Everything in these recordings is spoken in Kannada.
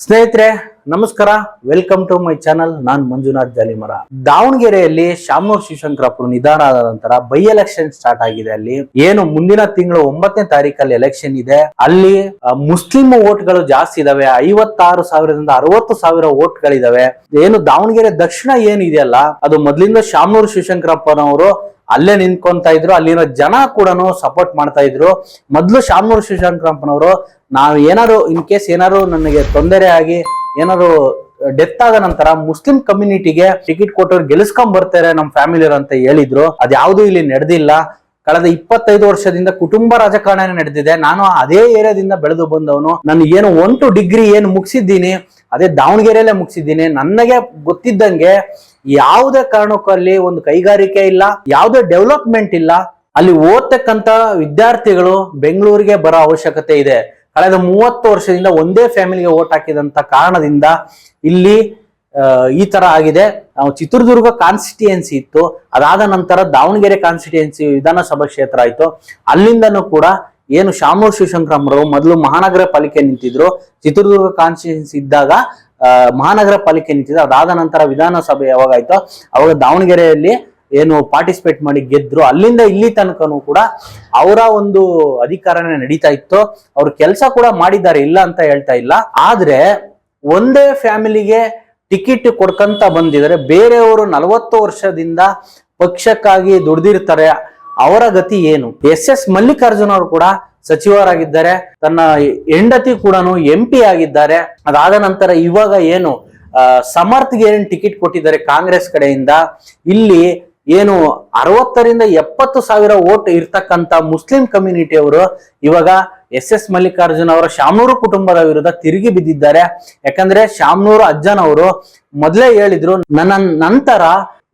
ಸ್ನೇಹಿತರೆ ನಮಸ್ಕಾರ, ವೆಲ್ಕಮ್ ಟು ಮೈ ಚಾನಲ್. ನಾನ್ ಮಂಜುನಾಥ್ ಜಾಲಿಮರ. ದಾವಣಗೆರೆಯಲ್ಲಿ ಶಾಮನೂರ್ ಶಿವಶಂಕರಪ್ಪರು ನಿಧನ ಆದ ನಂತರ ಬೈ ಎಲೆಕ್ಷನ್ ಸ್ಟಾರ್ಟ್ ಆಗಿದೆ. ಅಲ್ಲಿ ಏನು ಮುಂದಿನ ತಿಂಗಳು 9ನೇ ತಾರೀಕಲ್ಲಿ ಎಲೆಕ್ಷನ್ ಇದೆ. ಅಲ್ಲಿ ಮುಸ್ಲಿಂ ಓಟ್ಗಳು ಜಾಸ್ತಿ ಇದಾವೆ. 56,000ದಿಂದ 60,000 ಓಟ್ಗಳಿದಾವೆ. ಏನು ದಾವಣಗೆರೆ ದಕ್ಷಿಣ ಏನು ಇದೆಯಲ್ಲ, ಅದು ಮೊದಲಿಂದ ಶಾಮನೂರ್ ಶಿವಶಂಕರಪ್ಪನವರು ಅಲ್ಲೇ ನಿಂತ್ಕೊಂತ ಇದ್ರು. ಅಲ್ಲಿನ ಜನ ಕೂಡ ಸಪೋರ್ಟ್ ಮಾಡ್ತಾ ಇದ್ರು. ಮೊದ್ಲು ಶಾಮನೂರ್ ಶಿವಶಂಕರಪ್ಪನವರು ನಾವು ಏನಾದ್ರು ಇನ್ ಕೇಸ್ ಏನಾದ್ರು ನನಗೆ ತೊಂದರೆ ಆಗಿ ಏನಾದ್ರು ಡೆತ್ ಆದ ನಂತರ ಮುಸ್ಲಿಂ ಕಮ್ಯುನಿಟಿಗೆ ಟಿಕೆಟ್ ಕೊಟ್ಟವ್ರು ಗೆಲ್ಸ್ಕೊಂಡ್ ಬರ್ತಾರೆ ನಮ್ಮ ಫ್ಯಾಮಿಲಿ ಅಂತ ಹೇಳಿದ್ರು. ಅದ್ಯಾವುದು ಇಲ್ಲಿ ನಡೆದಿಲ್ಲ. ಕಳೆದ 25 ವರ್ಷದಿಂದ ಕುಟುಂಬ ರಾಜಕಾರಣ ನಡೆದಿದೆ. ನಾನು ಅದೇ ಏರಿಯಾದಿಂದ ಬೆಳೆದು ಬಂದವನು. ನಾನು ಏನು 1 to ಡಿಗ್ರಿ ಏನು ಮುಗಿಸಿದ್ದೀನಿ ಅದೇ ದಾವಣಗೆರೆಯಲ್ಲೇ ಮುಗಿಸಿದ್ದೀನಿ. ನನಗೆ ಗೊತ್ತಿದ್ದಂಗೆ ಯಾವುದೇ ಕಾರಣಕ್ಕೂ ಅಲ್ಲಿ ಒಂದು ಕೈಗಾರಿಕೆ ಇಲ್ಲ, ಯಾವುದೇ ಡೆವಲಪ್ಮೆಂಟ್ ಇಲ್ಲ. ಅಲ್ಲಿ ಓದ್ತಕ್ಕಂತ ವಿದ್ಯಾರ್ಥಿಗಳು ಬೆಂಗಳೂರಿಗೆ ಬರೋ ಅವಶ್ಯಕತೆ ಇದೆ. ಕಳೆದ 30 ವರ್ಷದಿಂದ ಒಂದೇ ಫ್ಯಾಮಿಲಿಗೆ ಓಟ್ ಹಾಕಿದಂತ ಕಾರಣದಿಂದ ಇಲ್ಲಿ ಈ ತರ ಆಗಿದೆ. ಚಿತ್ರದುರ್ಗ ಕಾನ್ಸ್ಟಿಟ್ಯೂಯೆನ್ಸಿ ಇತ್ತು, ಅದಾದ ನಂತರ ದಾವಣಗೆರೆ ಕಾನ್ಸ್ಟಿಟ್ಯೂಯೆನ್ಸಿ ವಿಧಾನಸಭಾ ಕ್ಷೇತ್ರ ಆಯ್ತು. ಅಲ್ಲಿಂದನೂ ಕೂಡ ಏನು ಶಾಮನೂರ್ ಶಿವಶಂಕರಪ್ಪರು ಮೊದಲು ಮಹಾನಗರ ಪಾಲಿಕೆ ನಿಂತಿದ್ರು. ಚಿತ್ರದುರ್ಗ ಕಾನ್ಸ್ಟಿಟ್ಯೂಯೆನ್ಸಿ ಇದ್ದಾಗ ಮಹಾನಗರ ಪಾಲಿಕೆ ನಿಂತಿದ್ರು. ಅದಾದ ನಂತರ ವಿಧಾನಸಭೆ ಯಾವಾಗ ಆಯ್ತು ಅವಾಗ ದಾವಣಗೆರೆಯಲ್ಲಿ ಏನು ಪಾರ್ಟಿಸಿಪೇಟ್ ಮಾಡಿ ಗೆದ್ರು. ಅಲ್ಲಿಂದ ಇಲ್ಲಿ ತನಕನೂ ಕೂಡ ಅವರ ಒಂದು ಅಧಿಕಾರನೇ ನಡೀತಾ ಇತ್ತು. ಅವ್ರು ಕೆಲಸ ಕೂಡ ಮಾಡಿದ್ದಾರೆ, ಇಲ್ಲ ಅಂತ ಹೇಳ್ತಾ ಇಲ್ಲ. ಆದ್ರೆ ಒಂದೇ ಫ್ಯಾಮಿಲಿಗೆ ಟಿಕೆಟ್ ಕೊಡ್ಕಂತ ಬಂದಿದ್ದಾರೆ. ಬೇರೆಯವರು 40 ವರ್ಷದಿಂದ ಪಕ್ಷಕ್ಕಾಗಿ ದುಡ್ದಿರ್ತಾರೆ. ಅವರ ಗತಿ ಏನು? ಎಸ್ ಮಲ್ಲಿಕಾರ್ಜುನ್ ಅವರು ಕೂಡ ಸಚಿವರಾಗಿದ್ದಾರೆ. ತನ್ನ ಹೆಂಡತಿ ಕೂಡ MP ಆಗಿದ್ದಾರೆ. ಅದಾದ ನಂತರ ಇವಾಗ ಏನು ಸಮರ್ಥ್ಗೆ ಏನು ಟಿಕೆಟ್ ಕೊಟ್ಟಿದ್ದಾರೆ ಕಾಂಗ್ರೆಸ್ ಕಡೆಯಿಂದ. ಇಲ್ಲಿ ಏನು 60ರಿಂದ 70,000 ಓಟ್ ಇರ್ತಕ್ಕಂತ ಮುಸ್ಲಿಂ ಕಮ್ಯುನಿಟಿ ಅವರು ಇವಾಗ ಎಸ್ ಮಲ್ಲಿಕಾರ್ಜುನ್ ಅವರ ಶಾಮನೂರು ಕುಟುಂಬದ ವಿರುದ್ಧ ತಿರುಗಿ ಬಿದ್ದಿದ್ದಾರೆ. ಯಾಕಂದ್ರೆ ಶಾಮನೂರು ಅಜ್ಜನವರು ಮೊದಲೇ ಹೇಳಿದ್ರು, ನನ್ನ ನಂತರ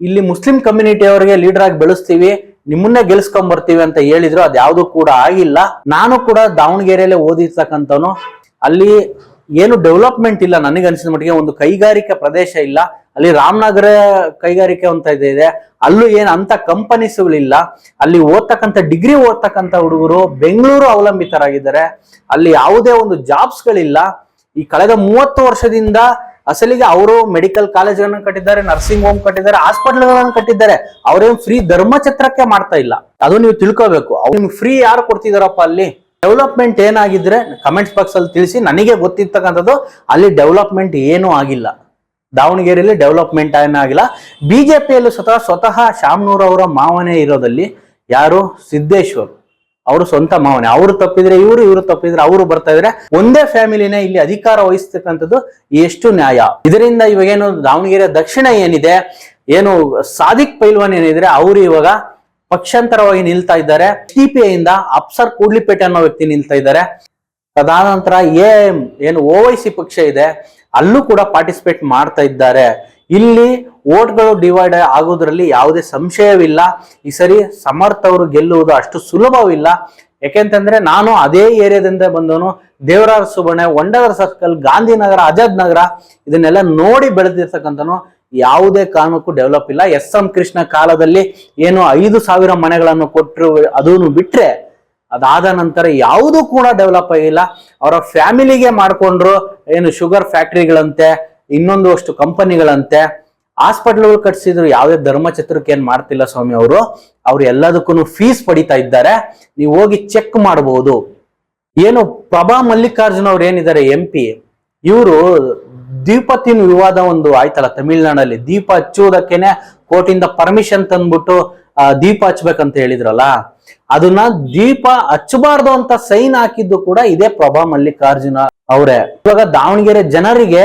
ಇಲ್ಲಿ ಮುಸ್ಲಿಂ ಕಮ್ಯುನಿಟಿ ಅವರಿಗೆ ಲೀಡರ್ ಆಗಿ ಬೆಳೆಸ್ತೀವಿ, ನಿಮ್ಮನ್ನೇ ಗೆಲ್ಸ್ಕೊಂಡ್ ಬರ್ತೀವಿ ಅಂತ ಹೇಳಿದ್ರು. ಅದ್ಯಾವುದು ಕೂಡ ಆಗಿಲ್ಲ. ನಾನು ಕೂಡ ದಾವಣಗೆರೆಯಲ್ಲೇ ಓದಿರ್ತಕ್ಕಂಥವನು. ಅಲ್ಲಿ ಏನು ಡೆವಲಪ್ಮೆಂಟ್ ಇಲ್ಲ. ನನಗೆ ಅನ್ಸಿದ ಮಟ್ಟಿಗೆ ಒಂದು ಕೈಗಾರಿಕಾ ಪ್ರದೇಶ ಇಲ್ಲ. ಅಲ್ಲಿ ರಾಮನಗರ ಕೈಗಾರಿಕೆ ಅಂತ ಇದೆ, ಅಲ್ಲೂ ಏನ್ ಅಂತ ಕಂಪನೀಸ್ಗಳಿಲ್ಲ. ಅಲ್ಲಿ ಡಿಗ್ರಿ ಓದ್ತಕ್ಕಂಥ ಹುಡುಗರು ಬೆಂಗಳೂರು ಅವಲಂಬಿತರಾಗಿದ್ದಾರೆ. ಅಲ್ಲಿ ಯಾವುದೇ ಒಂದು ಜಾಬ್ಸ್ ಗಳಿಲ್ಲ. ಈ ಕಳೆದ 30 ವರ್ಷದಿಂದ ಅಸಲಿಗೆ ಅವರು ಮೆಡಿಕಲ್ ಕಾಲೇಜ್ಗಳನ್ನು ಕಟ್ಟಿದ್ದಾರೆ, ನರ್ಸಿಂಗ್ ಹೋಮ್ ಕಟ್ಟಿದ್ದಾರೆ, ಹಾಸ್ಪಿಟಲ್ಗಳನ್ನು ಕಟ್ಟಿದ್ದಾರೆ. ಅವ್ರೇನ್ ಫ್ರೀ ಧರ್ಮಛತ್ರಕ್ಕೆ ಮಾಡ್ತಾ ಇಲ್ಲ. ಅದು ನೀವು ತಿಳ್ಕೋಬೇಕು. ಅವ್ರು ನಿಮ್ಗೆ ಫ್ರೀ ಯಾರು ಕೊಡ್ತಿದಾರಪ್ಪ? ಅಲ್ಲಿ ಡೆವಲಪ್ಮೆಂಟ್ ಏನಾಗಿದ್ರೆ ಕಮೆಂಟ್ಸ್ ಬಾಕ್ಸ್ ಅಲ್ಲಿ ತಿಳಿಸಿ. ನನಗೆ ಗೊತ್ತಿರ್ತಕ್ಕಂಥದ್ದು ಅಲ್ಲಿ ಡೆವಲಪ್ಮೆಂಟ್ ಏನೂ ಆಗಿಲ್ಲ. ದಾವಣಗೆರೆಯಲ್ಲಿ ಡೆವಲಪ್ಮೆಂಟ್ ಏನಾಗಿಲ್ಲ. ಬಿಜೆಪಿಯಲ್ಲೂ ಸ್ವತಃ ಶಾಮನೂರ್ ಅವರ ಮಾವನೇ ಇರೋದಲ್ಲಿ ಯಾರು? ಸಿದ್ದೇಶ್ವರ್ ಅವರು ಸ್ವಂತ ಮಾವನೇ. ಅವರು ತಪ್ಪಿದ್ರೆ ಇವರು ತಪ್ಪಿದ್ರೆ ಅವರು ಬರ್ತಾ ಇದ್ರೆ ಒಂದೇ ಫ್ಯಾಮಿಲಿನೇ ಇಲ್ಲಿ ಅಧಿಕಾರ ವಹಿಸ್ತಕ್ಕಂಥದ್ದು ಎಷ್ಟು ನ್ಯಾಯ? ಇದರಿಂದ ಇವಾಗೇನು ದಾವಣಗೆರೆ ದಕ್ಷಿಣ ಏನಿದೆ, ಏನು ಸಾದಿಕ್ ಪೈಲ್ವಾನ್ ಏನಿದ್ರೆ ಅವರು ಇವಾಗ ಪಕ್ಷಾಂತರವಾಗಿ ನಿಲ್ತಾ ಇದ್ದಾರೆ. TPI ಇಂದ ಅಪ್ಸರ್ ಕೂಡ್ಲಿಪೇಟೆ ಅನ್ನೋ ವ್ಯಕ್ತಿ ನಿಲ್ತಾ ಇದ್ದಾರೆ. ಅದಾದ ನಂತರ ಏನು OIC ಪಕ್ಷ ಇದೆ, ಅಲ್ಲೂ ಕೂಡ ಪಾರ್ಟಿಸಿಪೇಟ್ ಮಾಡ್ತಾ ಇದ್ದಾರೆ. ಇಲ್ಲಿ ಓಟ್ಗಳು ಡಿವೈಡ್ ಆಗೋದ್ರಲ್ಲಿ ಯಾವುದೇ ಸಂಶಯವಿಲ್ಲ. ಈ ಸರಿ ಸಮರ್ಥ ಅವರು ಗೆಲ್ಲುವುದು ಅಷ್ಟು ಸುಲಭವಿಲ್ಲ. ಯಾಕೆಂತಂದ್ರೆ ನಾನು ಅದೇ ಏರಿಯಾದಿಂದ ಬಂದವನು. ದೇವರಾಜ ಸುಬರ್ಣೆ, ವಂಡಗರ್ ಸರ್ಕಲ್, ಗಾಂಧಿನಗರ, ಆಜಾದ್ ನಗರ ಇದನ್ನೆಲ್ಲ ನೋಡಿ ಬೆಳೆದಿರ್ತಕ್ಕಂಥನು. ಯಾವುದೇ ಕಾರಣಕ್ಕೂ ಡೆವಲಪ್ ಇಲ್ಲ. SM ಕೃಷ್ಣ ಕಾಲದಲ್ಲಿ ಏನು 5,000 ಮನೆಗಳನ್ನು ಕೊಟ್ಟರು, ಅದನ್ನು ಬಿಟ್ರೆ ಅದಾದ ನಂತರ ಯಾವುದೂ ಕೂಡ ಡೆವಲಪ್ ಆಗಿಲ್ಲ. ಅವರ ಫ್ಯಾಮಿಲಿಗೆ ಮಾಡ್ಕೊಂಡ್ರು. ಏನು ಶುಗರ್ ಫ್ಯಾಕ್ಟ್ರಿಗಳಂತೆ, ಇನ್ನೊಂದು ಅಷ್ಟು ಕಂಪನಿಗಳಂತೆ, ಹಾಸ್ಪಿಟಲ್ಗಳು ಕಟ್ಸಿದ್ರು. ಯಾವುದೇ ಧರ್ಮಛತ್ರಕ್ಕೆ ಏನ್ ಮಾಡ್ತಿಲ್ಲ ಸ್ವಾಮಿ ಅವರು. ಅವ್ರು ಎಲ್ಲದಕ್ಕೂ ಫೀಸ್ ಪಡಿತಾ ಇದ್ದಾರೆ. ನೀವು ಹೋಗಿ ಚೆಕ್ ಮಾಡಬಹುದು. ಏನು ಪ್ರಭಾ ಮಲ್ಲಿಕಾರ್ಜುನ್ ಅವ್ರು ಏನಿದ್ದಾರೆ MP, ಇವರು ದೀಪತ್ತಿನ ವಿವಾದ ಒಂದು ಆಯ್ತಲ್ಲ ತಮಿಳ್ನಾಡಲ್ಲಿ, ದೀಪ ಹಚ್ಚುವುದಕ್ಕೇನೆ ಕೋರ್ಟಿಂದ ಪರ್ಮಿಷನ್ ತಂದ್ಬಿಟ್ಟು ದೀಪ ಹಚ್ಬೇಕಂತ ಹೇಳಿದ್ರಲ್ಲ, ಅದನ್ನ ದೀಪ ಹಚ್ಚಬಾರ್ದು ಅಂತ ಸೈನ್ ಹಾಕಿದ್ದು ಕೂಡ ಇದೇ ಪ್ರಭಾ ಮಲ್ಲಿಕಾರ್ಜುನ ಅವರೇ. ಇವಾಗ ದಾವಣಗೆರೆ ಜನರಿಗೆ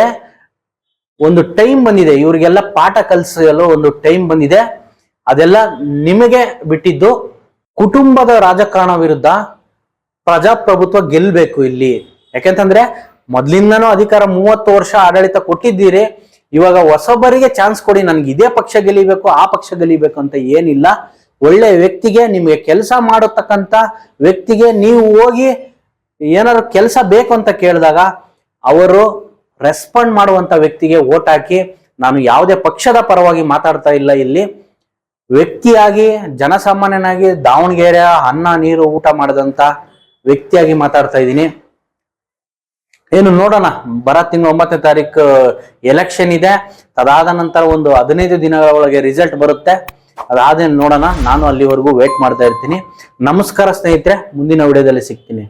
ಒಂದು ಟೈಮ್ ಬಂದಿದೆ, ಇವ್ರಿಗೆಲ್ಲ ಪಾಠ ಕಲಿಸಲು ಒಂದು ಟೈಮ್ ಬಂದಿದೆ. ಅದೆಲ್ಲ ನಿಮಗೆ ಬಿಟ್ಟಿದ್ದು. ಕುಟುಂಬದ ರಾಜಕಾರಣ ವಿರುದ್ಧ ಪ್ರಜಾಪ್ರಭುತ್ವ ಗೆಲ್ಬೇಕು ಇಲ್ಲಿ. ಯಾಕೆಂತಂದ್ರೆ ಮೊದ್ಲಿಂದನೂ ಅಧಿಕಾರ 30 ವರ್ಷ ಆಡಳಿತ ಕೊಟ್ಟಿದ್ದೀರಿ. ಇವಾಗ ಹೊಸಬರಿಗೆ ಚಾನ್ಸ್ ಕೊಡಿ. ನನ್ಗೆ ಇದೇ ಪಕ್ಷ ಗೆಲ್ಲಿಬೇಕು, ಆ ಪಕ್ಷ ಗೆಲ್ಲಿಬೇಕು ಅಂತ ಏನಿಲ್ಲ. ಒಳ್ಳೆ ವ್ಯಕ್ತಿಗೆ, ನಿಮಗೆ ಕೆಲಸ ಮಾಡತಕ್ಕಂತ ವ್ಯಕ್ತಿಗೆ ನೀವು ಹೋಗಿ ಏನಾದ್ರು ಕೆಲಸ ಬೇಕು ಅಂತ ಕೇಳಿದಾಗ ಅವರು ರೆಸ್ಪಾಂಡ್ ಮಾಡುವಂತ ವ್ಯಕ್ತಿಗೆ ಓಟ್ ಹಾಕಿ. ನಾನು ಯಾವುದೇ ಪಕ್ಷದ ಪರವಾಗಿ ಮಾತಾಡ್ತಾ ಇಲ್ಲ. ಇಲ್ಲಿ ವ್ಯಕ್ತಿಯಾಗಿ, ಜನಸಾಮಾನ್ಯನಾಗಿ, ದಾವಣಗೆರೆ ಅನ್ನ ನೀರು ಊಟ ಮಾಡದಂತ ವ್ಯಕ್ತಿಯಾಗಿ ಮಾತಾಡ್ತಾ ಇದ್ದೀನಿ. ಏನು ನೋಡೋಣ, ಬರ ತಿಂಗಳು 9ನೇ ತಾರೀಕು ಎಲೆಕ್ಷನ್ ಇದೆ. ಅದಾದ ನಂತರ ಒಂದು 15 ದಿನಗಳ ಒಳಗೆ ರಿಸಲ್ಟ್ ಬರುತ್ತೆ. ಅದಾದ ನೋಡೋಣ. ನಾನು ಅಲ್ಲಿವರೆಗೂ ವೇಟ್ ಮಾಡ್ತಾ ಇರ್ತೀನಿ. ನಮಸ್ಕಾರ ಸ್ನೇಹಿತರೆ, ಮುಂದಿನ ವಿಡಿಯೋದಲ್ಲಿ ಸಿಗ್ತೀನಿ.